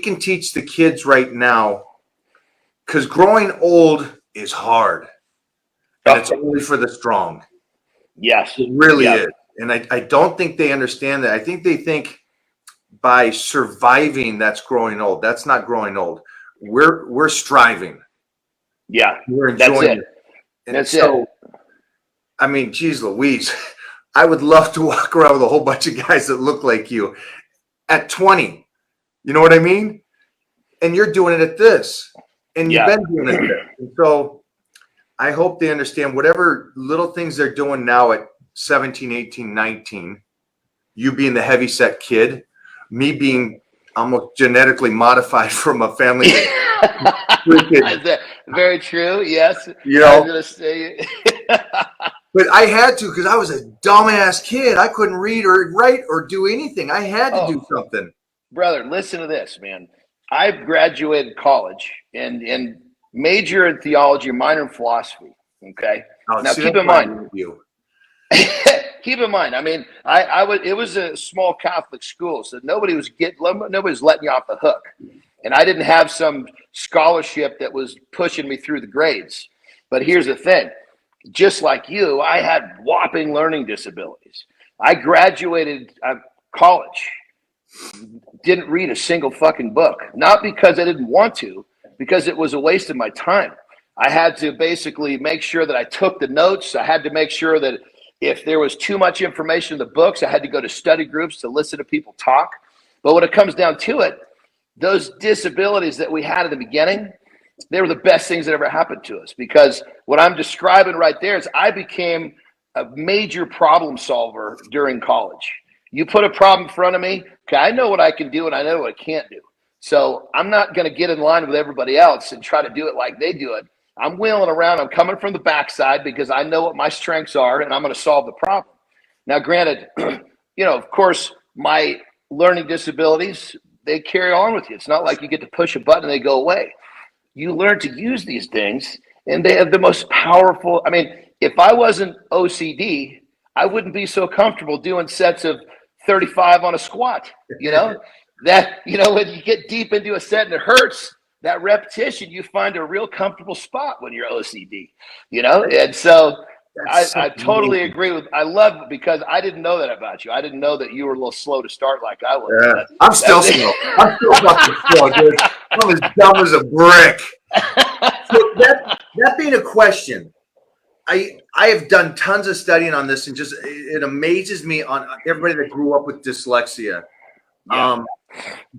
can teach the kids right now, because growing old is hard, and it's only for the strong. Yes. It really is. And I don't think they understand that. I think they think by surviving, that's growing old. That's not growing old. We're striving. Yeah. We're enjoying it. And that's so, it. I mean, geez Louise, I would love to walk around with a whole bunch of guys that look like you at 20. You know what I mean? And you're doing it at this. And you've been doing it at this. And so I hope they understand whatever little things they're doing now at 17, 18, 19, you being the heavyset kid, me being almost genetically modified from a family. Very true. Yes. You know, I was gonna say. But I had to, because I was a dumbass kid. I couldn't read or write or do anything. I had to do something. Brother, listen to this, man. I graduated college and major in theology, minor in philosophy. Okay. Now keep in mind. Keep in mind. I mean, it was a small Catholic school, so nobody was letting you off the hook, and I didn't have some scholarship that was pushing me through the grades. But here's the thing: just like you, I had whopping learning disabilities. I graduated college, didn't read a single fucking book, not because I didn't want to, because it was a waste of my time. I had to basically make sure that I took the notes. I had to make sure that if there was too much information in the books, I had to go to study groups to listen to people talk. But when it comes down to it, those disabilities that we had in the beginning, they were the best things that ever happened to us, because what I'm describing right there is I became a major problem solver during college. You put a problem in front of me, okay, I know what I can do and I know what I can't do. So I'm not going to get in line with everybody else and try to do it like they do it. I'm wheeling around. I'm coming from the backside because I know what my strengths are, and I'm going to solve the problem. Now, granted, of course, my learning disabilities, they carry on with you. It's not like you get to push a button and they go away. You learn to use these things, and they have the most powerful. I mean, if I wasn't OCD, I wouldn't be so comfortable doing sets of 35 on a squat. That, when you get deep into a set and it hurts, that repetition, you find a real comfortable spot when you're OCD, and so I totally agree with. I love it because I didn't know that about you. I didn't know that you were a little slow to start like I was. Yeah. I'm still slow. I'm still fucking slow, dude. I'm as dumb as a brick. So that being a question, I have done tons of studying on this, and just it amazes me on everybody that grew up with dyslexia. Yeah.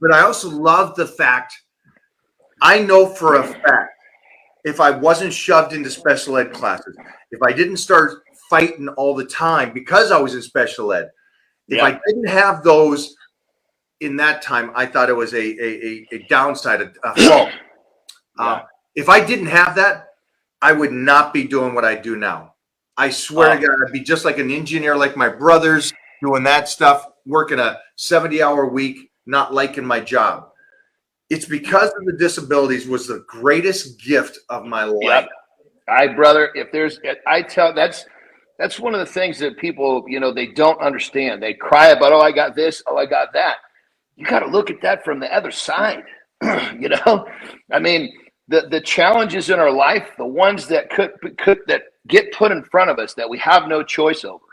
But I also love the fact, I know for a fact, if I wasn't shoved into special ed classes, if I didn't start fighting all the time because I was in special ed, if I didn't have those in that time, I thought it was a downside, a fault. If I didn't have that, I would not be doing what I do now. I swear to God, I'd be just like an engineer, like my brothers, doing that stuff, working a 70-hour week, not liking my job. It's because of the disabilities was the greatest gift of my life. Brother, that's one of the things that people, they don't understand. They cry about, I got this, I got that. You got to look at that from the other side. I mean, the challenges in our life, the ones that that get put in front of us that we have no choice over,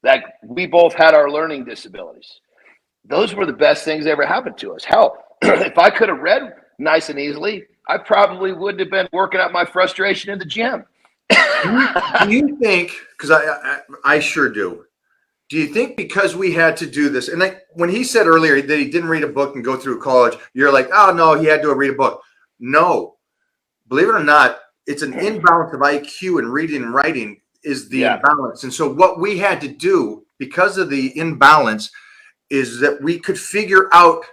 that we both had our learning disabilities. Those were the best things that ever happened to us. Hell, if I could have read nice and easily, I probably wouldn't have been working out my frustration in the gym. Do you think, because I sure do you think because we had to do this, and when he said earlier that he didn't read a book and go through college, you're like, oh, no, he had to read a book. No, believe it or not, it's an imbalance of IQ and reading and writing is the imbalance. And so what we had to do because of the imbalance is that we could figure out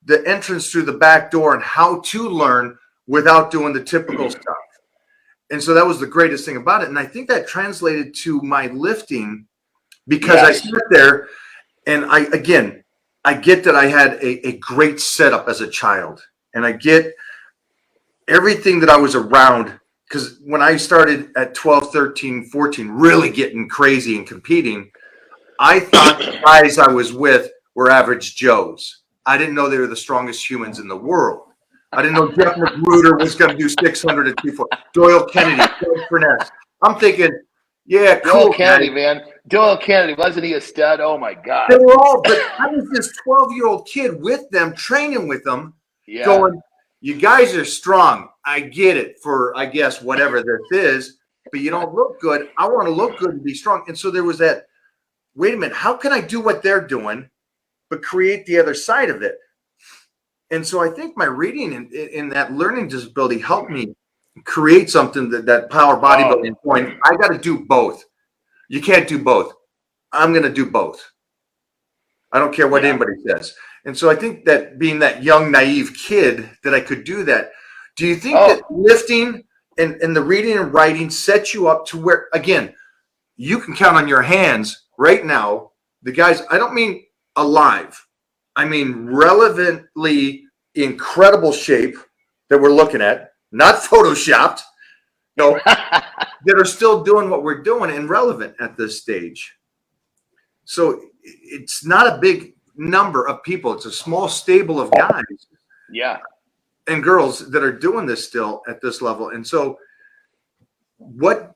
the entrance through the back door and how to learn without doing the typical stuff. And so that was the greatest thing about it. And I think that translated to my lifting because I sat there and I get that I had a great setup as a child, and I get everything that I was around, because when I started at 12, 13, 14, really getting crazy and competing, I thought the guys I was with were average Joes. I didn't know they were the strongest humans in the world. I didn't know Jeff Magruder was going to do 600 at 240. Doyle Kennedy, Doyle Furness. I'm thinking, yeah, cool. Doyle Kennedy, man. Doyle Kennedy, wasn't he a stud? Oh my God. They were all, but I was this 12-year-old kid with them, training with them, going, you guys are strong. I get it for, I guess, whatever this is, but you don't look good. I want to look good and be strong. And so there was that, wait a minute, how can I do what they're doing, but create the other side of it? And so I think my reading in that learning disability helped me create something that power bodybuilding point. I got to do both. You can't do both. I'm going to do both. I don't care what anybody says. And so I think that being that young, naive kid that I could do that. Do you think that lifting and the reading and writing set you up to where, again, you can count on your hands right now, the guys, I don't mean alive. I mean relevantly incredible shape that we're looking at, not photoshopped, that are still doing what we're doing and relevant at this stage. So it's not a big number of people. It's a small stable of guys and girls that are doing this still at this level. And so what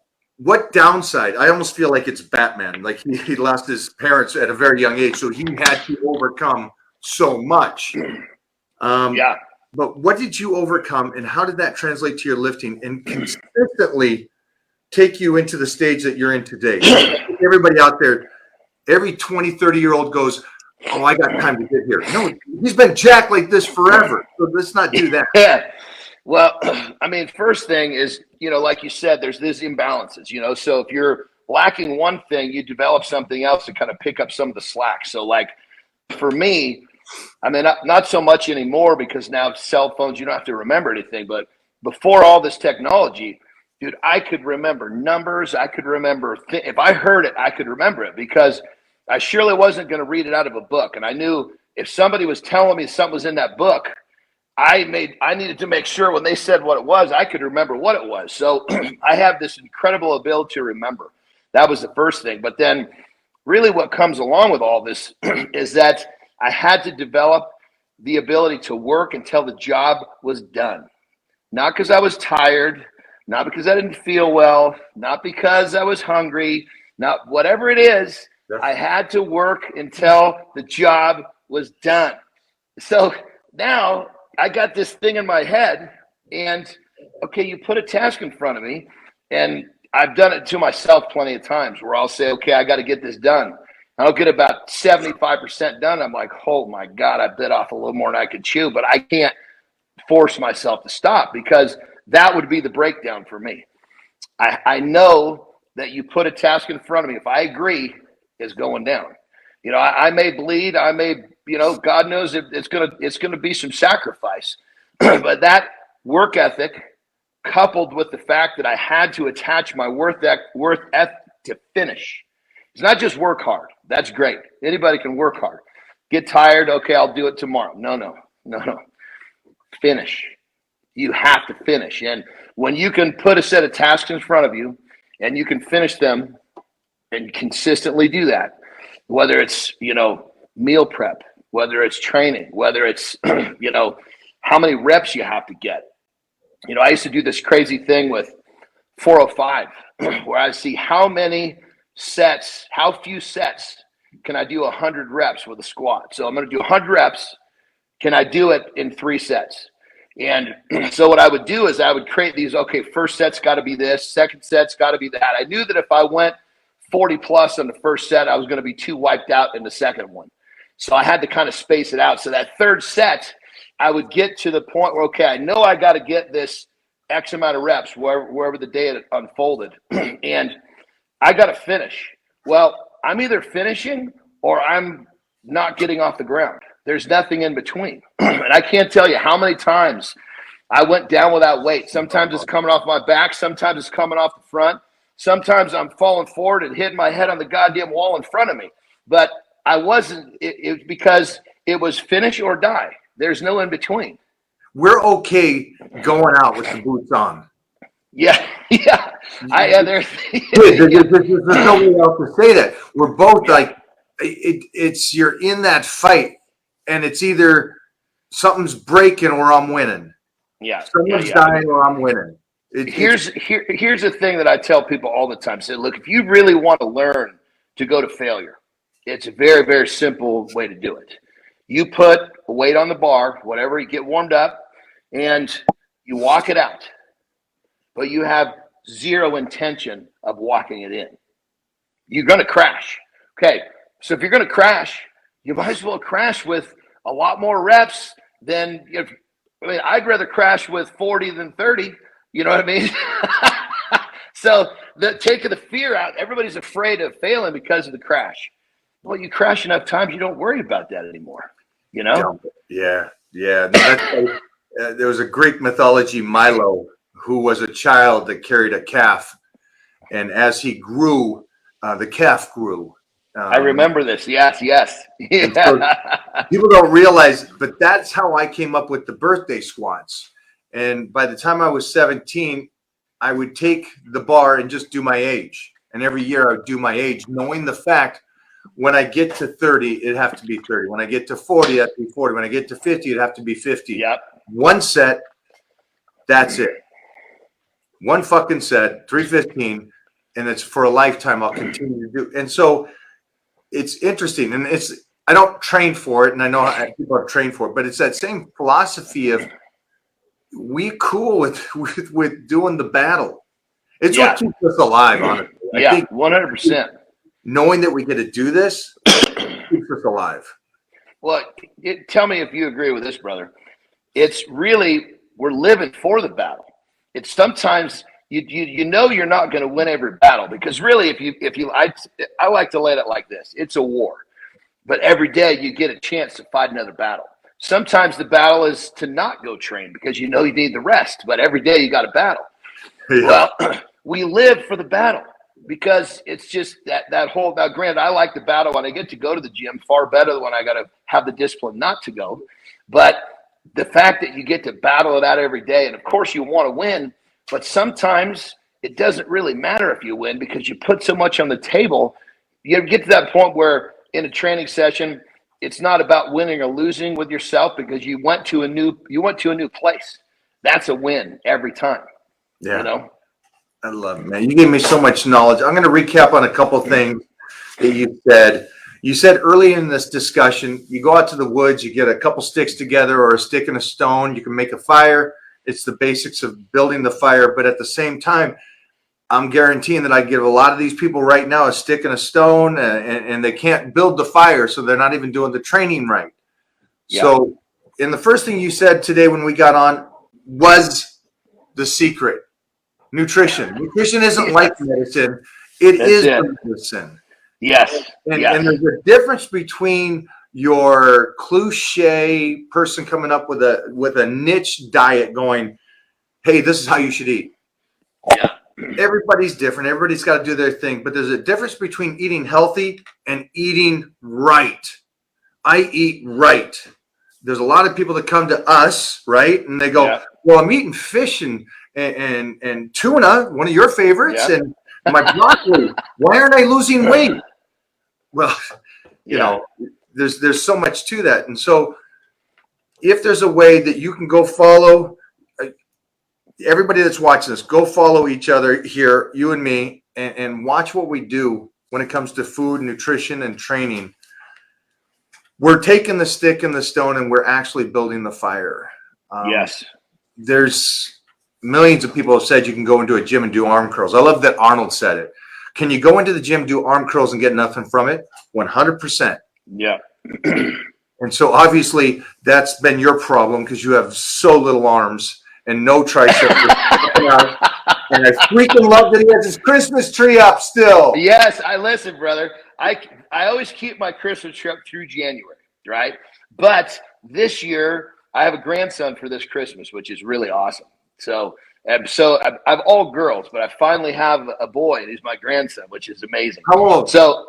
downside? I almost feel like it's Batman. Like he lost his parents at a very young age, so he had to overcome so much. But what did you overcome, and how did that translate to your lifting and consistently take you into the stage that you're in today? Everybody out there, every 20, 30-year-old goes, oh, I got time to get here. No, he's been jacked like this forever. So let's not do that. Yeah. Well, I mean, first thing is, like you said, there's these imbalances, so if you're lacking one thing, you develop something else to kind of pick up some of the slack. So like for me, I mean, not so much anymore because now cell phones, you don't have to remember anything. But before all this technology, dude, I could remember numbers. I could remember if I heard it, I could remember it because I surely wasn't going to read it out of a book. And I knew if somebody was telling me something was in that book, I needed to make sure when they said what it was, I could remember what it was. So I have this incredible ability to remember. That was the first thing. But then really what comes along with all this is that I had to develop the ability to work until the job was done. Not because I was tired, not because I didn't feel well, not because I was hungry, not whatever it is. I had to work until the job was done. So now I got this thing in my head and, okay, you put a task in front of me, and I've done it to myself plenty of times where I'll say, okay, I got to get this done. I'll get about 75% done. I'm like, oh my God, I bit off a little more than I could chew, but I can't force myself to stop because that would be the breakdown for me. I know that you put a task in front of me, if I agree, is going down. I may bleed, I may, God knows it's gonna be some sacrifice. But that work ethic coupled with the fact that I had to attach my worth ethic to finish. It's not just work hard. That's great. Anybody can work hard. Get tired. Okay, I'll do it tomorrow. No. Finish. You have to finish. And when you can put a set of tasks in front of you and you can finish them and consistently do that, whether it's, meal prep, whether it's training, whether it's, how many reps you have to get. I used to do this crazy thing with 405 where I see how few sets can I do 100 reps with a squat. So I'm going to do 100 reps. Can I do it in 3 sets? And so what I would do is I would create these, okay, first set's got to be this, second set's got to be that. I knew that if I went 40 plus on the first set, I was going to be too wiped out in the second one. So I had to kind of space it out. So that third set, I would get to the point where, okay, I know I got to get this X amount of reps wherever the day it unfolded. And I got to finish. Well, I'm either finishing or I'm not getting off the ground. There's nothing in between. And I can't tell you how many times I went down without weight. Sometimes it's coming off my back. Sometimes it's coming off the front. Sometimes I'm falling forward and hitting my head on the goddamn wall in front of me. But I wasn't, it because it was finish or die. There's no in between. We're okay going out with the boots on. Yeah. There's no way else to say that. We're both like, it's you're in that fight and it's either something's breaking or I'm winning. Yeah. Someone's dying or I'm winning. Here's the thing that I tell people all the time. Say, look, if you really want to learn to go to failure, it's a very, very simple way to do it. You put a weight on the bar, whatever, you get warmed up, and you walk it out. But you have zero intention of walking it in. You're going to crash. Okay, so if you're going to crash, you might as well crash with a lot more reps than if. I mean, I'd rather crash with 40 than 30. You know what I mean? So taking the fear out, everybody's afraid of failing because of the crash. Well, you crash enough times, you don't worry about that anymore. You know? Yeah. No, there was a Greek mythology, Milo, who was a child that carried a calf. And as he grew, the calf grew. I remember this. Yes. Yeah. So people don't realize, but that's how I came up with the birthday squats. And by the time I was 17, I would take the bar and just do my age. And every year I would do my age, knowing the fact when I get to 30, it'd have to be 30. When I get to 40, it'd have to be 40. When I get to 50, it'd have to be 50. Yep. One set, that's it. One fucking set, 315, and it's for a lifetime. I'll continue to do. And so it's interesting, and I don't train for it, and I know people have trained for it, but it's that same philosophy of we cool with doing the battle. It's what keeps us alive, honestly. I think 100%. Knowing that we get to do this keeps us alive. Well, tell me if you agree with this, brother. It's really, we're living for the battle. It's sometimes you know you're not going to win every battle, because really, I like to lay it like this: it's a war, but every day you get a chance to fight another battle. Sometimes the battle is to not go train because you know you need the rest, but every day you got a battle. Yeah. Well, we live for the battle because it's just that whole. Now, granted, I like the battle when I get to go to the gym far better than when I got to have the discipline not to go. But the fact that you get to battle it out every day, and of course you want to win, but sometimes it doesn't really matter if you win because you put so much on the table. You get to that point where in a training session, it's not about winning or losing with yourself because you went to a new place. That's a win every time. Yeah. You know? I love it, man. You gave me so much knowledge. I'm going to recap on a couple things that you said. You said early in this discussion, you go out to the woods, you get a couple sticks together or a stick and a stone, you can make a fire. It's the basics of building the fire. But at the same time, I'm guaranteeing that I give a lot of these people right now a stick and a stone, and they can't build the fire, so they're not even doing the training right. Yeah. So in the first thing you said today when we got on was the secret. Nutrition. Nutrition isn't like medicine. That's is medicine. Yes. And there's a difference between your cliche person coming up with a niche diet going, hey, this is how you should eat. Yeah. Everybody's different. Everybody's got to do their thing. But there's a difference between eating healthy and eating right. I eat right. There's a lot of people that come to us, right? And they go, well, I'm eating fish and tuna, one of your favorites, and my broccoli. Why aren't I losing weight? Well, you know, there's so much to that. And so if there's a way that you can go follow everybody that's watching this, go follow each other here, you and me, and watch what we do when it comes to food, nutrition, and training. We're taking the stick and the stone and we're actually building the fire. Yes. There's millions of people have said you can go into a gym and do arm curls. I love that Arnold said it. Can you go into the gym, do arm curls, and get nothing from it? 100%. Yeah. And so obviously that's been your problem because you have so little arms and no triceps. And I freaking love that he has his Christmas tree up still. Yes, listen, brother. I always keep my Christmas tree up through January, right? But this year I have a grandson for this Christmas, which is really awesome. So I've all girls, but I finally have a boy, and he's my grandson, which is amazing. How old? So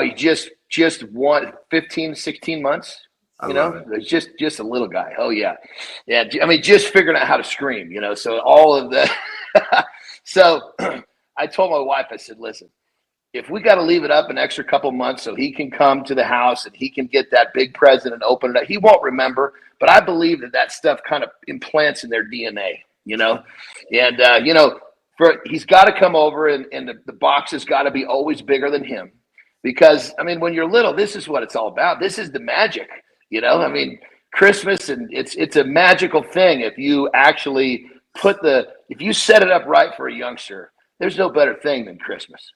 he just 15, 16 months. You know, it's just a little guy. Oh yeah. I mean, just figuring out how to scream. You know, so all of the. So I told my wife, I said, listen, if we got to leave it up an extra couple months so he can come to the house and he can get that big present and open it up, he won't remember. But I believe that stuff kind of implants in their DNA, you know? And, you know, he's got to come over and the box has got to be always bigger than him. Because, I mean, when you're little, this is what it's all about. This is the magic, you know? I mean, Christmas, and it's a magical thing if you actually if you set it up right for a youngster. There's no better thing than Christmas.